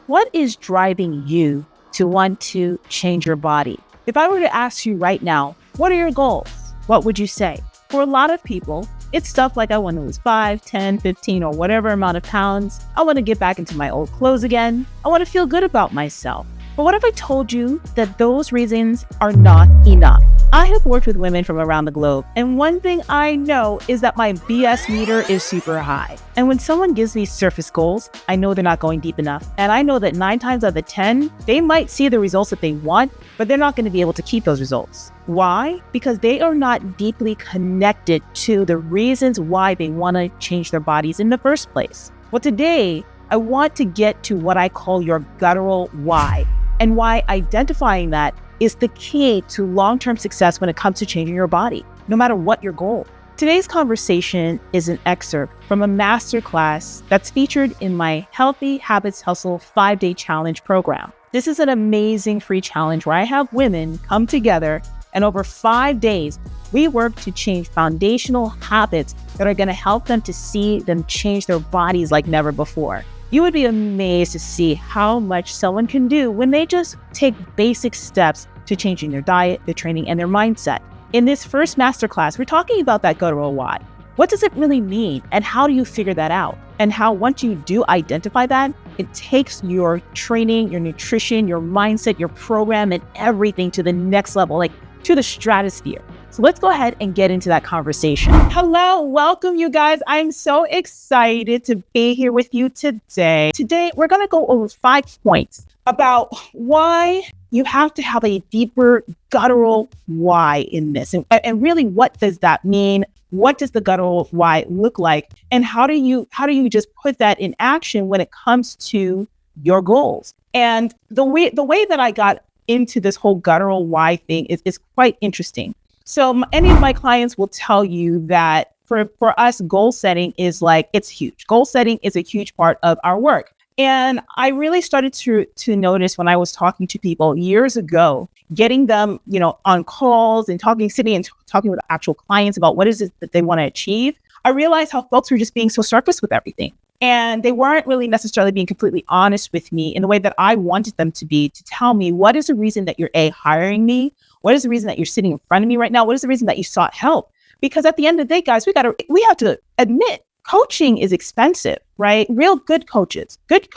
What is driving you to want to change your body? If I were to ask you right now, what are your goals? What would you say? For a lot of people, it's stuff like I want to lose 5, 10, 15, or whatever amount of pounds. I want to get back into my old clothes again. I want to feel good about myself. But what if I told you that those reasons are not enough? I have worked with women from around the globe, and one thing I know is that my BS meter is super high. And when someone gives me surface goals, I know they're not going deep enough. And I know that 9 times out of 10, they might see the results that they want, but they're not going to be able to keep those results. Why? Because they are not deeply connected to the reasons why they want to change their bodies in the first place. Well, today, I want to get to what I call your guttural why, and why identifying that is the key to long-term success when it comes to changing your body, no matter what your goal. Today's conversation is an excerpt from a masterclass that's featured in my Healthy Habits Hustle 5-day challenge program. This is an amazing free challenge where I have women come together, and over 5 days, we work to change foundational habits that are going to help them to see them change their bodies like never before. You would be amazed to see how much someone can do when they just take basic steps to changing their diet, their training, and their mindset. In this first masterclass, we're talking about that guttural why. What does it really mean, and how do you figure that out? And how once you do identify that, it takes your training, your nutrition, your mindset, your program, and everything to the next level, like to the stratosphere. So let's go ahead and get into that conversation. Hello, welcome you guys. I'm so excited to be here with you today. Today, we're gonna go over 5 points about why you have to have a deeper guttural why in this. And really, what does that mean? What does the guttural why look like? And how do you just put that in action when it comes to your goals? And the way that I got into this whole guttural why thing is quite interesting. So any of my clients will tell you that for us, goal setting is like, it's huge. Goal setting is a huge part of our work. And I really started to notice when I was talking to people years ago, getting them, on calls and sitting and talking with actual clients about what is it that they want to achieve. I realized how folks were just being so surface with everything. And they weren't really necessarily being completely honest with me in the way that I wanted them to be, to tell me what is the reason that you're hiring me? What is the reason that you're sitting in front of me right now? What is the reason that you sought help? Because at the end of the day, guys, we have to admit, coaching is expensive, right? Real good coaches, good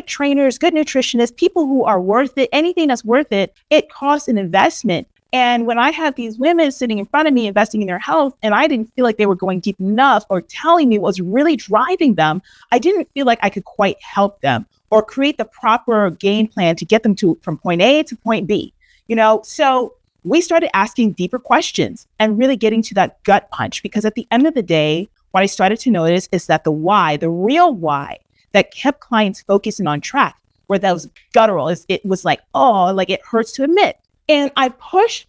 trainers, good nutritionists, people who are worth it, anything that's worth it, it costs an investment. And when I had these women sitting in front of me investing in their health, and I didn't feel like they were going deep enough or telling me what was really driving them, I didn't feel like I could quite help them or create the proper game plan to get them from point A to point B. So we started asking deeper questions and really getting to that gut punch, because at the end of the day, what I started to notice is that the why, the real why that kept clients focusing on track, where that was guttural, it was like, it hurts to admit. And I push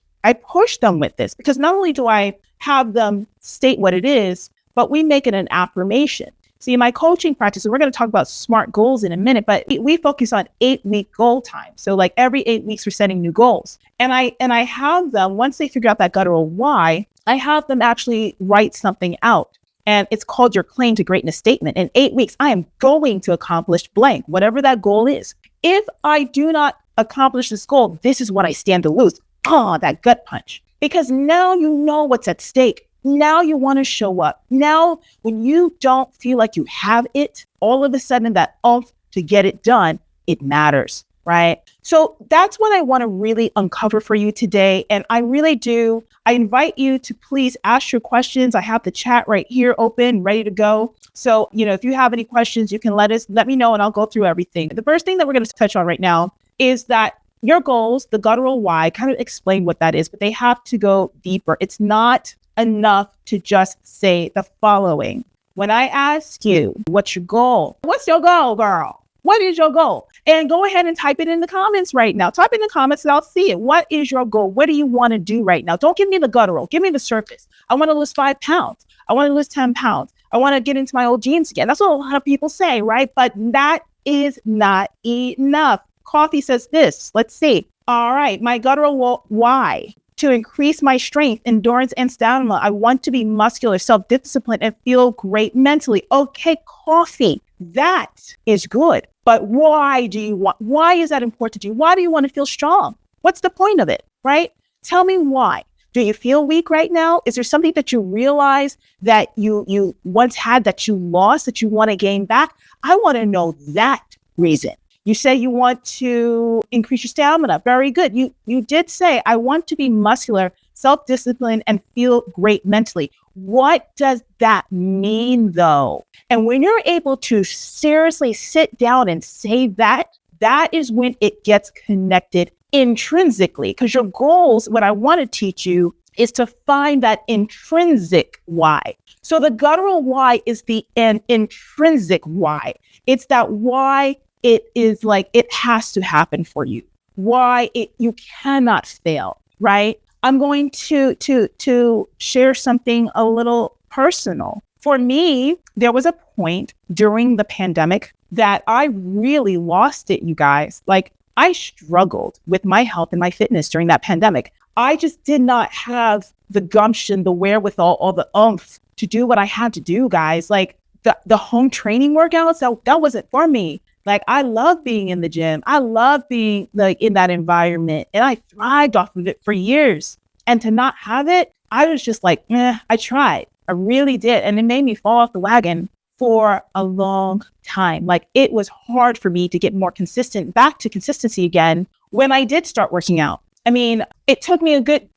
them with this, because not only do I have them state what it is, but we make it an affirmation. See, in my coaching practice, and we're going to talk about SMART goals in a minute, but we focus on 8-week goal time. So like every 8 weeks, we're setting new goals. And I have them, once they figure out that guttural why, I have them actually write something out. And it's called your claim to greatness statement. In 8 weeks, I am going to accomplish blank, whatever that goal is. If I do not accomplish this goal, this is what I stand to lose. That gut punch. Because now you know what's at stake. Now you want to show up. Now, when you don't feel like you have it, all of a sudden that oomph to get it done, it matters, right? So that's what I want to really uncover for you today. And I really do. I invite you to please ask your questions. I have the chat right here open, ready to go. So, if you have any questions, you can let me know and I'll go through everything. The first thing that we're going to touch on right now is that your goals, the guttural why, kind of explain what that is, but they have to go deeper. It's not enough to just say the following. When I ask you, what's your goal? What's your goal, girl? What is your goal? And go ahead and type it in the comments right now. Type in the comments and I'll see it. What is your goal? What do you want to do right now? Don't give me the guttural. Give me the surface. I want to lose 5 pounds. I want to lose 10 pounds. I want to get into my old jeans again. That's what a lot of people say, right? But that is not enough. Coffee says this. Let's see. All right. My guttural why. To increase my strength, endurance, and stamina. I want to be muscular, self-disciplined, and feel great mentally. Okay, coffee. That is good. But why is that important to you? Why do you want to feel strong? What's the point of it, right? Tell me why. Do you feel weak right now? Is there something that you realize that you once had that you lost that you want to gain back? I want to know that reason. You say you want to increase your stamina. Very good. You did say, I want to be muscular, self-disciplined, and feel great mentally. What does that mean, though? And when you're able to seriously sit down and say that, that is when it gets connected intrinsically, because your goals, what I want to teach you is to find that intrinsic why. So the guttural why is the intrinsic why. It's that why it is like it has to happen for you. Why you cannot fail, right? I'm going to share something a little personal. For me, there was a point during the pandemic that I really lost it, you guys. Like, I struggled with my health and my fitness during that pandemic. I just did not have the gumption, the wherewithal, or the oomph to do what I had to do, guys. Like the home training workouts, that wasn't for me. Like, I love being in the gym. I love being like in that environment, and I thrived off of it for years. And to not have it, I was just like, I tried. I really did. And it made me fall off the wagon for a long time. Like, it was hard for me to get more consistent, back to consistency again when I did start working out. I mean, it took me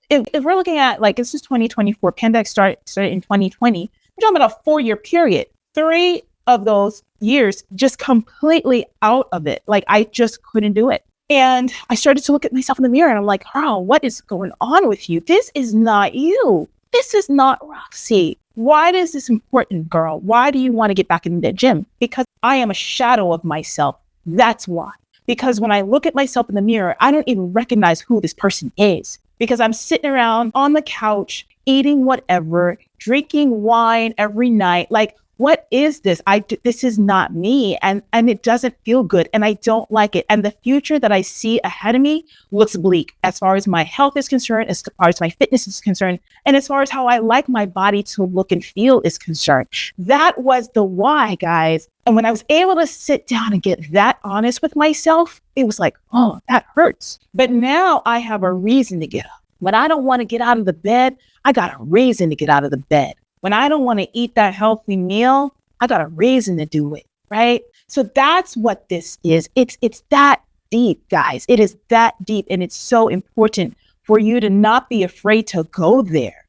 if we're looking at like, this is 2024, pandemic started in 2020, we're talking about a 4-year period. 3 of those years just completely out of it. Like, I just couldn't do it. And I started to look at myself in the mirror and I'm like, oh, what is going on with you? This is not you. This is not Roxy. Why is this important, girl? Why do you want to get back in the gym? Because I am a shadow of myself. That's why. Because when I look at myself in the mirror, I don't even recognize who this person is. Because I'm sitting around on the couch, eating whatever, drinking wine every night. Like, what is this? This is not me. And it doesn't feel good. And I don't like it. And the future that I see ahead of me looks bleak as far as my health is concerned, as far as my fitness is concerned, and as far as how I like my body to look and feel is concerned. That was the why, guys. And when I was able to sit down and get that honest with myself, it was like, oh, that hurts. But now I have a reason to get up. When I don't want to get out of the bed, I got a reason to get out of the bed. When I don't want to eat that healthy meal, I got a reason to do it, right? So that's what this is. It's that deep, guys. It is that deep. And it's so important for you to not be afraid to go there.